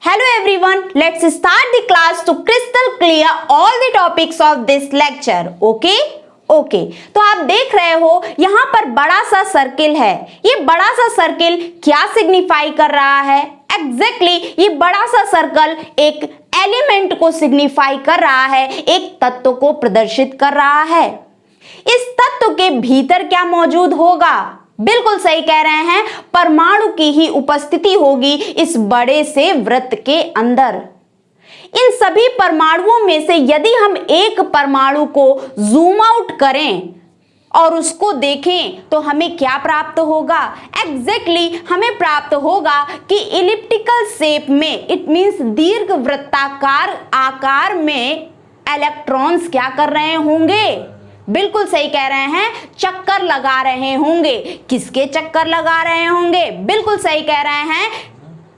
Hello everyone, let's start the class to crystal clear all the topics of this lecture. Okay तो आप देख रहे हो यहां पर बड़ा सा सर्किल है। ये बड़ा सा सर्किल क्या सिग्निफाई कर रहा है? एग्जैक्टली ये बड़ा सा सर्कल एक एलिमेंट को सिग्निफाई कर रहा है, एक तत्व को प्रदर्शित कर रहा है। इस तत्व के भीतर क्या मौजूद होगा? बिल्कुल सही कह रहे हैं, परमाणु की ही उपस्थिति होगी इस बड़े से वृत्त के अंदर। इन सभी परमाणुओं में से यदि हम एक परमाणु को जूम आउट करें और उसको देखें तो हमें क्या प्राप्त होगा? एग्जैक्टली हमें प्राप्त होगा कि इलिप्टिकल शेप में, इट मींस दीर्घ वृत्ताकार आकार में इलेक्ट्रॉन्स क्या कर रहे होंगे? बिल्कुल सही कह रहे हैं, चक्कर लगा रहे होंगे। किसके चक्कर लगा रहे होंगे? बिल्कुल सही कह रहे हैं,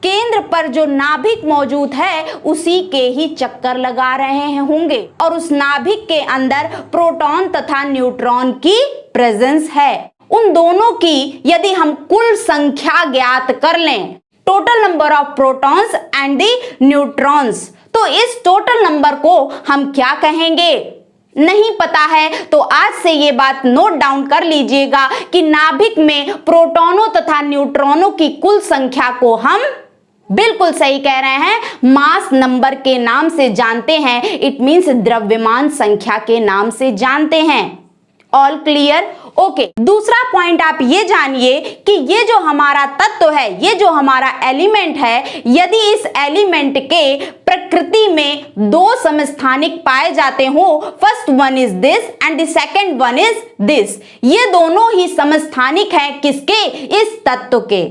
केंद्र पर जो नाभिक मौजूद है उसी के ही चक्कर लगा रहे होंगे और उस नाभिक के अंदर प्रोटॉन तथा न्यूट्रॉन की प्रेजेंस है। उन दोनों की यदि हम कुल संख्या ज्ञात कर लें, total number of protons and the neutrons, तो इस टोटल नंबर को हम क्या कहेंगे? नहीं पता है तो आज से ये बात नोट डाउन कर लीजिएगा कि नाभिक में प्रोटॉनों तथा न्यूट्रॉनों की कुल संख्या को हम, बिल्कुल सही कह रहे हैं, मास नंबर के नाम से जानते हैं। इट मींस द्रव्यमान संख्या के नाम से जानते हैं। All clear? ओके। दूसरा पॉइंट आप ये जानिए कि ये जो हमारा तत्व है, ये जो हमारा एलिमेंट है, यदि इस एलिमेंट के प्रकृति में दो समस्थानिक पाए जाते हो, first one is this and the second one is this, ये दोनों ही समस्थानिक हैं किसके? इस तत्व के।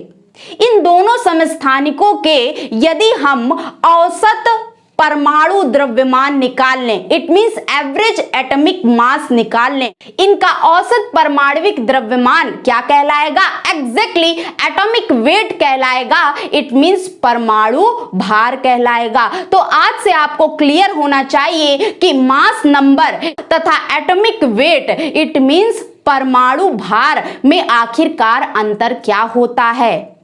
इन दोनों समस्थानिकों के यदि हम औसत परमाणु द्रव्यमान निकाल लें, it means average atomic mass निकाल लें, इनका औसत परमाणविक द्रव्यमान क्या कहलाएगा? एग्जैक्टली एटॉमिक वेट कहलाएगा। इट मींस परमाणु भार कहलाएगा। तो आज से आपको क्लियर होना चाहिए कि मास नंबर तथा एटॉमिक वेट, इट मींस परमाणु भार में आखिरकार अंतर क्या होता है।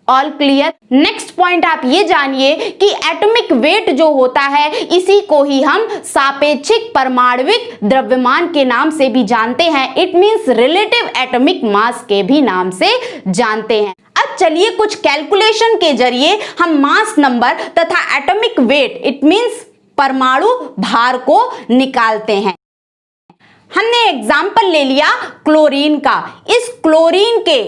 All clear? नेक्स्ट पॉइंट आप ये जानिए कि एटॉमिक वेट जो होता है इसी को ही हम सापेक्षिक परमाणविक द्रव्यमान के नाम से भी जानते हैं। It means relative atomic mass के भी नाम से जानते हैं। अब चलिए कुछ कैलकुलेशन के जरिए हम मास नंबर तथा एटॉमिक वेट, इट मींस परमाणु भार को निकालते हैं। हमने एग्जाम्पल ले लिया क्लोरीन का। इस क्लोरीन के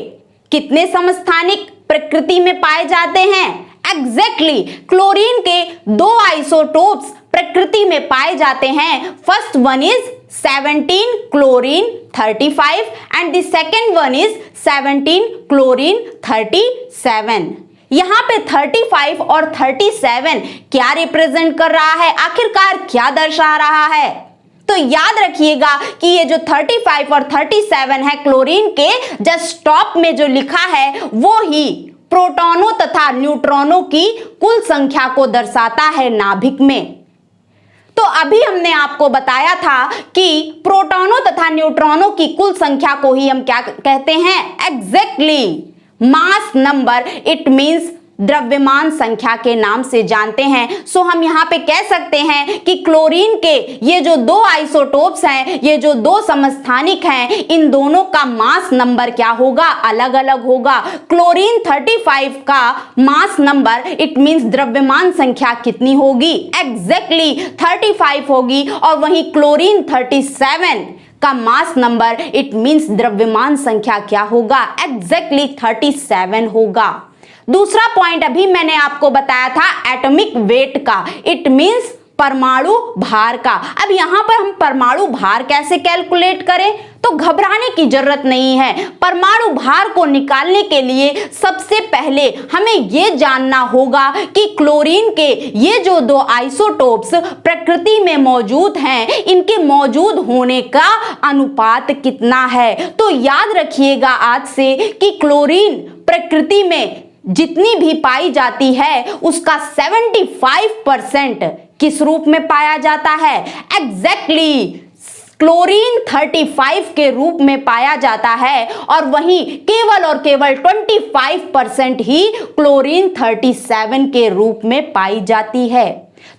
कितने समस्थानिक प्रकृति में पाए जाते हैं? एग्जैक्टली क्लोरीन के दो आइसोटोप्स प्रकृति में पाए जाते हैं। First one is 17 chlorine 35 and the second one is 17 chlorine 37। यहां पे 35 और 37 क्या रिप्रेजेंट कर रहा है? आखिरकार क्या दर्शा रहा है? तो याद रखिएगा कि ये जो 35 और 37 है क्लोरीन के, जस्ट टॉप में जो लिखा है वो ही प्रोटॉनों तथा न्यूट्रॉनों की कुल संख्या को दर्शाता है नाभिक में। तो अभी हमने आपको बताया था कि प्रोटॉनों तथा न्यूट्रॉनों की कुल संख्या को ही हम क्या कहते हैं? Exactly mass number, it means द्रव्यमान संख्या के नाम से जानते हैं। सो हम यहाँ पे कह सकते हैं कि क्लोरीन के ये जो दो आइसोटोप्स हैं, ये जो दो समस्थानिक हैं, इन दोनों का मास नंबर क्या होगा? अलग अलग होगा। क्लोरीन 35 का मास नंबर, इट मींस द्रव्यमान संख्या कितनी होगी? एग्जैक्टली 35 होगी। और वहीं क्लोरीन 37 का मास नंबर, इट मींस द्रव्यमान संख्या क्या होगा? एग्जैक्टली 37 होगा। दूसरा पॉइंट अभी मैंने आपको बताया था एटॉमिक वेट का, इट मींस परमाणु भार का। अब यहां पर हम परमाणु भार कैसे कैलकुलेट करें? तो घबराने की जरूरत नहीं है। परमाणु भार को निकालने के लिए सबसे पहले हमें यह जानना होगा कि क्लोरीन के ये जो दो आइसोटोप्स प्रकृति में मौजूद हैं, इनके मौजूद होने का अनुपात कितना है। तो याद रखिएगा आज से कि क्लोरीन प्रकृति में जितनी भी पाई जाती है उसका 75% किस रूप में पाया जाता है? एग्जैक्टली क्लोरीन 35 के रूप में पाया जाता है और वहीं केवल और केवल 25% ही क्लोरीन 37 के रूप में पाई जाती है।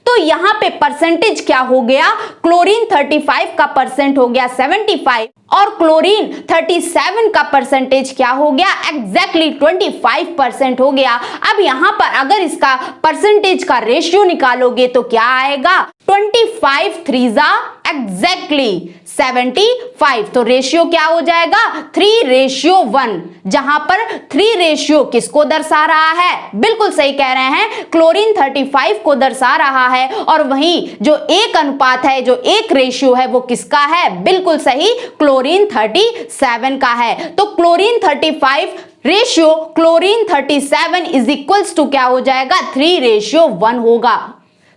तो यहां पे परसेंटेज क्या हो गया, क्लोरीन 35 का परसेंट हो गया 75 और क्लोरीन 37 का परसेंटेज क्या हो गया, एग्जैक्टली 25% हो गया। अब यहां पर अगर इसका परसेंटेज का रेशियो निकालोगे तो क्या आएगा, 25 3 एग्जैक्टली 75। तो रेशियो क्या हो जाएगा, 3:1, जहां पर 3 किसको दर्शा रहा है, बिल्कुल सही कह रहे हैं, क्लोरीन 35 को दर्शा रहा है और वहीं जो एक अनुपात है, जो एक रेशियो है वो किसका है, बिल्कुल सही, क्लोरीन 37 का है। तो chlorine 35 ratio chlorine 37 is equals to क्या हो जाएगा, 3:1 होगा।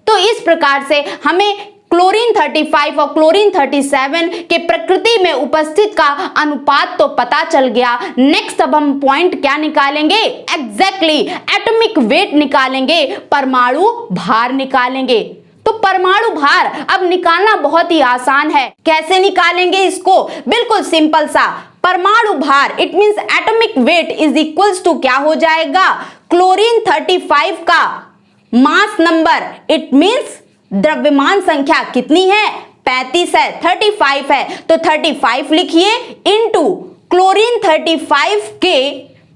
तो इस प्रकार से हमें क्लोरीन 35 और क्लोरीन 37 के प्रकृति में उपस्थित का अनुपात तो पता चल गया। नेक्स्ट अब हम पॉइंट क्या निकालेंगे, एग्जैक्टली एटॉमिक वेट निकालेंगे, परमाणु भार निकालेंगे। तो परमाणु भार अब निकालना बहुत ही आसान है। कैसे निकालेंगे इसको, बिल्कुल सिंपल सा, परमाणु भार it means atomic weight is equals to क्या हो जाएगा, क्लोरीन 35 का मास नंबर, इट मींस द्रव्यमान संख्या कितनी है, 35 है, 35 है, तो 35 लिखिए इनटू क्लोरीन 35 के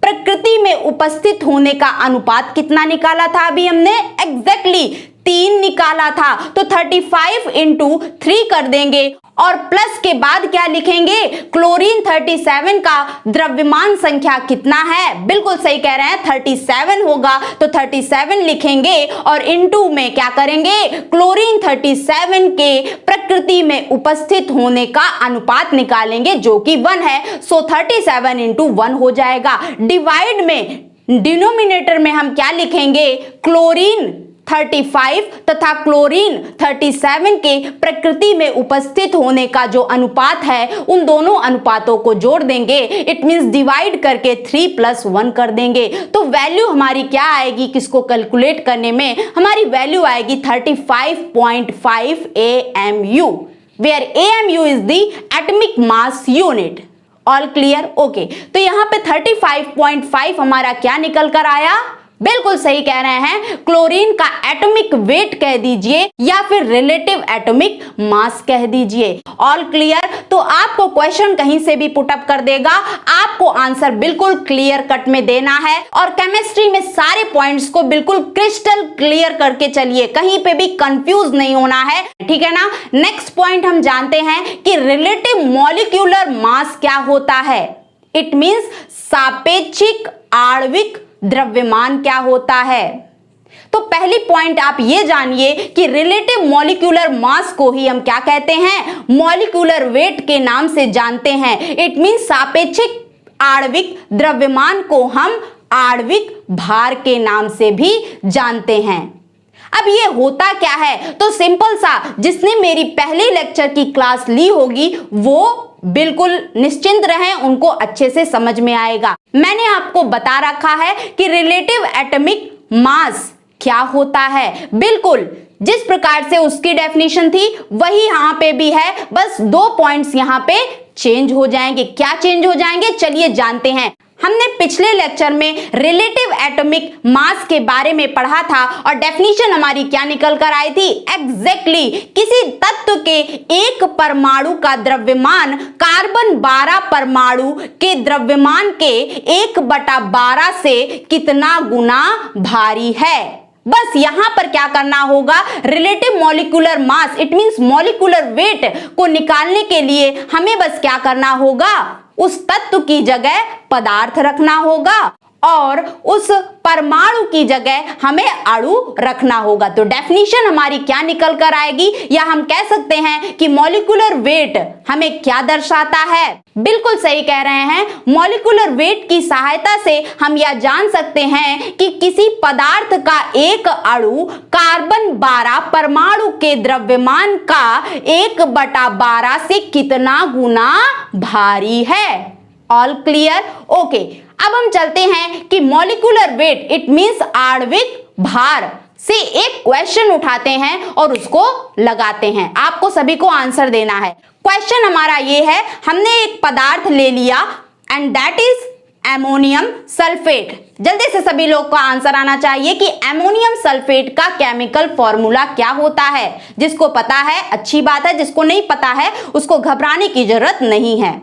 प्रकृति में उपस्थित होने का अनुपात कितना निकाला था अभी हमने, एग्जैक्टली 3 निकाला था। तो 35 इंटू 3 कर देंगे और प्लस के बाद क्या लिखेंगे, क्लोरीन 37 का द्रव्यमान संख्या कितना है, बिल्कुल सही कह रहे हैं 37 होगा, तो 37 लिखेंगे और इंटू में क्या करेंगे, क्लोरीन 37 के प्रकृति में उपस्थित होने का अनुपात निकालेंगे जो कि 1 है। सो 37 इंटू 1 हो जाएगा। डिवाइड में डिनोमिनेटर में हम क्या लिखेंगे, क्लोरीन 35 तथा क्लोरीन 37 के प्रकृति में उपस्थित होने का जो अनुपात है उन दोनों अनुपातों को जोड़ देंगे, इट मींस डिवाइड करके 3 + 1 कर देंगे। तो वैल्यू हमारी क्या आएगी, किसको कैलकुलेट करने में, हमारी वैल्यू आएगी 35.5 AMU, where AMU is the atomic mass unit. All clear, okay. तो यहां पे 35.5 हमारा क्या निकल कर आया, बिल्कुल सही कह रहे हैं, क्लोरीन का एटॉमिक वेट कह दीजिए या फिर रिलेटिव एटॉमिक मास कह दीजिए। All clear. तो आपको क्वेश्चन कहीं से भी पुट अप कर देगा, आपको आंसर बिल्कुल क्लियर कट में देना है और केमिस्ट्री में सारे पॉइंट्स को बिल्कुल क्रिस्टल क्लियर करके चलिए, कहीं पे भी कंफ्यूज नहीं होना है, ठीक है ना। नेक्स्ट पॉइंट हम जानते हैं कि रिलेटिव मॉलिक्यूलर मास क्या होता है, इट मींस सापेक्षिक आणविक द्रव्यमान क्या होता है। तो पहली पॉइंट आप ये जानिए कि रिलेटिव मॉलिक्यूलर मास को ही हम क्या कहते हैं, मॉलिक्यूलर वेट के नाम से जानते हैं। इट मींस सापेक्षिक आणविक द्रव्यमान को हम आणविक भार के नाम से भी जानते हैं। अब ये होता क्या है, तो सिंपल सा, जिसने मेरी पहले लेक्चर की क्लास ली होगी वो बिल्कुल निश्चिंत रहें, उनको अच्छे से समझ में आएगा। मैंने आपको बता रखा है कि रिलेटिव एटॉमिक मास क्या होता है, बिल्कुल जिस प्रकार से उसकी डेफिनेशन थी वही यहां पे भी है, बस 2 पॉइंट्स यहां पे चेंज हो जाएंगे। क्या चेंज हो जाएंगे, चलिए जानते हैं। हमने पिछले लेक्चर में रिलेटिव एटॉमिक मास के बारे में पढ़ा था और डेफिनेशन हमारी क्या निकल कर आई थी, एग्जैक्टली किसी तत्व के एक परमाणु का द्रव्यमान कार्बन 12 परमाणु के द्रव्यमान के 1/12 से कितना गुना भारी है। बस यहां पर क्या करना होगा, relative molecular mass it means molecular weight को निकालने के लिए हमें बस क्या करना होगा, उस तत्व की जगह पदार्थ रखना होगा और उस परमाणु की जगह हमें अणु रखना होगा। तो डेफिनेशन हमारी क्या निकल कर आएगी, या हम कह सकते हैं कि मॉलिक्यूलर वेट हमें क्या दर्शाता है, बिल्कुल सही कह रहे हैं, मॉलिक्यूलर वेट की सहायता से हम यह जान सकते हैं कि किसी पदार्थ का एक अणु कार्बन 12 परमाणु के द्रव्यमान का 1/12 से कितना गुना भारी है। All clear, okay. अब हम चलते हैं कि मॉलिक्यूलर वेट इट मींस आणविक भार से एक क्वेश्चन उठाते हैं और उसको लगाते हैं। आपको सभी को आंसर देना है। क्वेश्चन हमारा ये है, हमने एक पदार्थ ले लिया and that is ammonium sulphate. जल्दी से सभी लोग का आंसर आना चाहिए कि एमोनियम सल्फेट का केमिकल फॉर्मूला क्या होता है। जिसको पता है अच्छी बात है, जिसको नहीं पता है उसको घबराने की जरूरत नहीं है।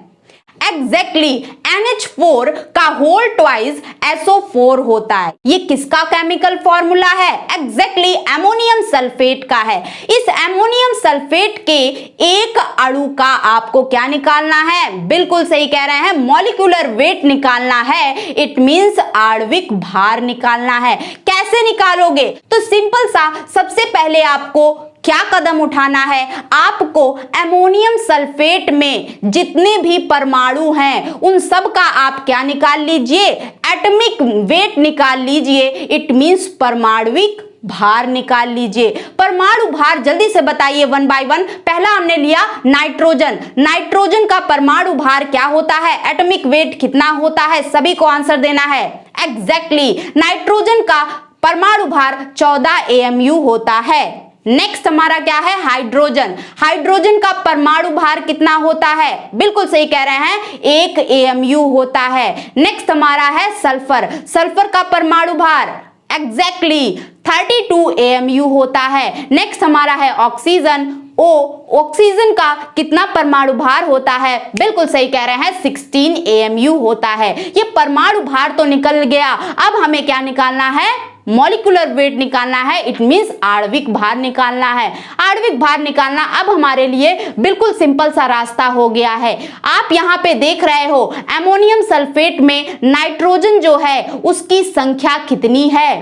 एग्जैक्टली NH4 का होल ट्वाइस SO4 होता है। ये किसका केमिकल फॉर्मूला है? एग्जैक्टली एमोनियम सल्फेट का है। इस एमोनियम सल्फेट के एक अणु का आपको क्या निकालना है? बिल्कुल सही कह रहे हैं, मॉलिक्यूलर वेट निकालना है। इट मींस आणविक भार निकालना है। कैसे निकालोगे? तो सिंपल सा, सबसे पहले आपको क्या कदम उठाना है? आपको एमोनियम सल्फेट में जितने भी परमाणु हैं उन सब का आप क्या निकाल लीजिए? एटॉमिक वेट निकाल लीजिए। इट मींस परमाणुविक भार निकाल लीजिए। परमाणु भार जल्दी से बताइए वन बाय वन। पहला हमने लिया नाइट्रोजन। नाइट्रोजन का परमाणु भार क्या होता है? एटॉमिक वेट कितना होता है? सभी को आंसर देना है। एग्जैक्टली नाइट्रोजन का परमाणु भार 14 AMU होता है। नेक्स्ट हमारा क्या है? हाइड्रोजन। हाइड्रोजन का परमाणु भार कितना होता है? बिल्कुल सही कह रहे हैं, 1 AMU होता है। नेक्स्ट हमारा है सल्फर। सल्फर का परमाणु भार एग्जैक्टली 32 AMU होता है। नेक्स्ट हमारा है ऑक्सीजन। ऑक्सीजन का कितना परमाणु भार होता है? बिल्कुल सही कह रहे हैं, 16 AMU होता है। ये परमाणु भार तो निकल गया, अब हमें क्या निकालना है? मॉलिक्यूलर वेट निकालना है। इट मींस आणविक भार निकालना है। आणविक भार निकालना अब हमारे लिए बिल्कुल सिंपल सा रास्ता हो गया है। आप यहाँ पे देख रहे हो एमोनियम सल्फेट में नाइट्रोजन जो है उसकी संख्या कितनी है?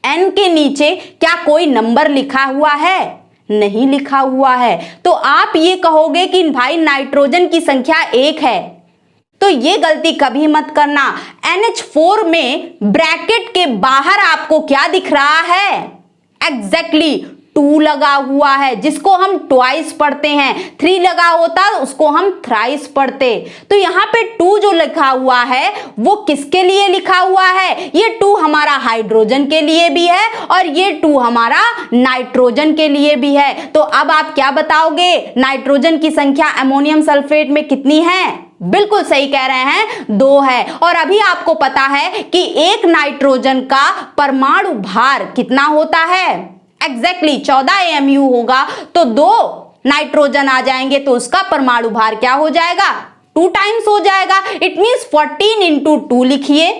N के नीचे क्या कोई नंबर लिखा हुआ है? नहीं लिखा हुआ है। तो आप ये कहोगे कि भाई नाइट्रोजन की संख्या 1 है, तो ये गलती कभी मत करना। NH4 में ब्रैकेट के बाहर आपको क्या दिख रहा है? एग्जैक्टली 2 लगा हुआ है, जिसको हम ट्वाइस पढ़ते हैं। 3 लगा होता उसको हम थ्राइस पढ़ते। तो यहाँ पे 2 जो लिखा हुआ है वो किसके लिए लिखा हुआ है? ये 2 हमारा हाइड्रोजन के लिए भी है और ये 2 हमारा नाइट्रोजन के लिए भी है। तो अब आप क्या बताओगे? नाइट्रोजन की संख्या एमोनियम सल्फेट में कितनी है? बिल्कुल सही कह रहे हैं, 2 है। और अभी आपको पता है कि एक नाइट्रोजन का परमाणु भार कितना होता है? एग्जैक्टली 14 AMU होगा। तो 2 नाइट्रोजन आ जाएंगे तो उसका परमाणु भार क्या हो जाएगा? 2 टाइम्स हो जाएगा। इट मींस 14 × 2 लिखिए।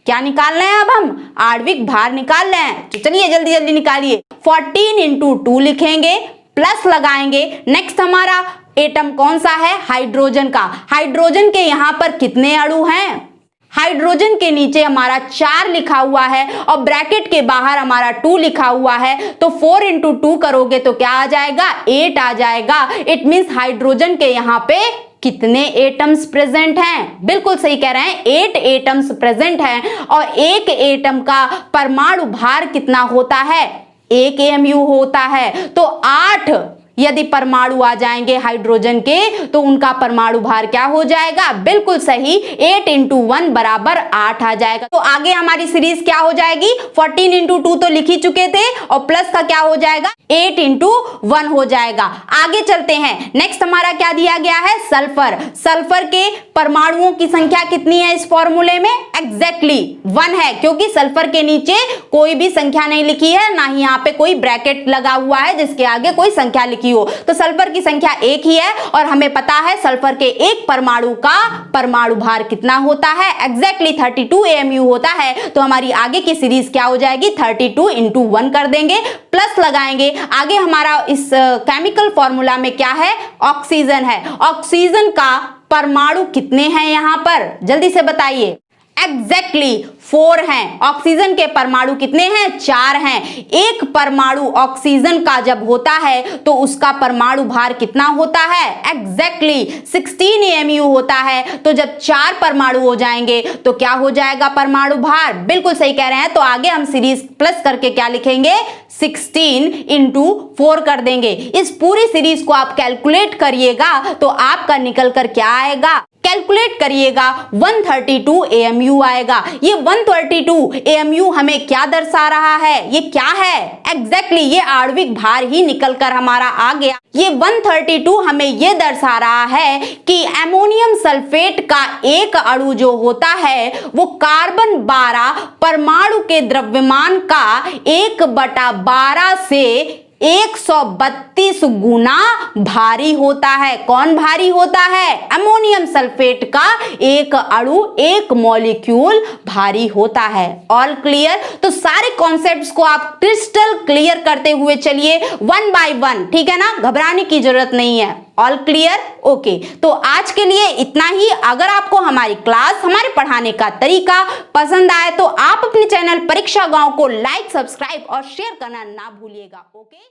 क्या निकाल रहे हैं? अब हम आणविक भार निकाल रहे हैं। तो चलिए जल्दी जल्दी निकालिए। 14 × 2 लिखेंगे, प्लस लगाएंगे। नेक्स्ट हमारा एटम कौन सा है? हाइड्रोजन का। हाइड्रोजन के यहां पर कितने अणु हैं? हाइड्रोजन के नीचे हमारा 4 लिखा हुआ है और ब्रैकेट के बाहर हमारा 2 लिखा हुआ है। तो 4 × 2 करोगे तो क्या आ जाएगा? 8 आ जाएगा। इट मींस हाइड्रोजन के यहाँ पे कितने एटम्स प्रेजेंट हैं? बिल्कुल सही कह रहे हैं, 8 एटम्स प्रेजेंट हैं। और एक एटम का परमाणु भार कितना होता है? 1 AMU होता है। तो 8 यदि परमाणु आ जाएंगे हाइड्रोजन के तो उनका परमाणु भार क्या हो जाएगा? बिल्कुल सही, 8 × 1 बराबर 8 आ जाएगा। तो आगे हमारी सीरीज क्या हो जाएगी? 14 × 2 तो लिख ही चुके थे और प्लस का क्या हो जाएगा? 8 × 1 हो जाएगा। आगे चलते हैं। नेक्स्ट हमारा क्या दिया गया है? सल्फर। सल्फर के परमाणुओं की संख्या कितनी है इस फॉर्मूले में? एग्जैक्टली 1 है, क्योंकि सल्फर के नीचे कोई भी संख्या नहीं लिखी है, ना ही यहाँ पे कोई ब्रैकेट लगा हुआ है जिसके आगे कोई संख्या लिखी हो। तो सल्फर की संख्या 1 ही है और हमें पता है सल्फर के एक परमाणु का परमाणु भार कितना होता है? एग्जैक्टली 32 AMU होता है। तो हमारी आगे की सीरीज क्या हो जाएगी? 32 × 1 कर देंगे, प्लस लगाएंगे। आगे हमारा इस केमिकल फॉर्मूला में क्या है? ऑक्सीजन है। ऑक्सीजन का परमाणु कितने हैं यहां पर? जल्दी से बताइए। एग्जैक्टली 4 हैं। ऑक्सीजन के परमाणु कितने हैं? 4 हैं। एक परमाणु ऑक्सीजन का जब होता है तो उसका परमाणु भार कितना होता है? एग्जैक्टली 16 AMU होता है। तो जब 4 परमाणु हो जाएंगे तो क्या हो जाएगा परमाणु भार? बिल्कुल सही कह रहे हैं। तो आगे हम सीरीज प्लस करके क्या लिखेंगे? 16 × 4 कर देंगे। इस पूरी सीरीज को आप कैलकुलेट करिएगा तो आपका निकल कर क्या आएगा? कैलकुलेट करिएगा 132 AMU आएगा। ये 132 AMU हमें क्या दर्शा रहा है, ये क्या है, एग्जैक्टली ये आणविक भार ही निकल कर हमारा आ गया। ये 132 हमें ये दर्शा रहा है कि अमोनियम सल्फेट का एक अणु जो होता है वो कार्बन 12 परमाणु के द्रव्यमान का 1/12 से 132 गुना भारी होता है। कौन भारी होता है? अमोनियम सल्फेट का एक अणु, एक मॉलिक्यूल भारी होता है। All clear? तो सारे कॉन्सेप्ट्स को आप क्रिस्टल क्लियर करते हुए चलिए वन बाय वन, ठीक है ना, घबराने की जरूरत नहीं है। All clear? ओके, तो आज के लिए इतना ही। अगर आपको हमारी क्लास, हमारे पढ़ाने का तरीका पसंद आए तो आप अपने चैनल परीक्षा गांव को लाइक, सब्सक्राइब और शेयर करना ना भूलिएगा। ओके।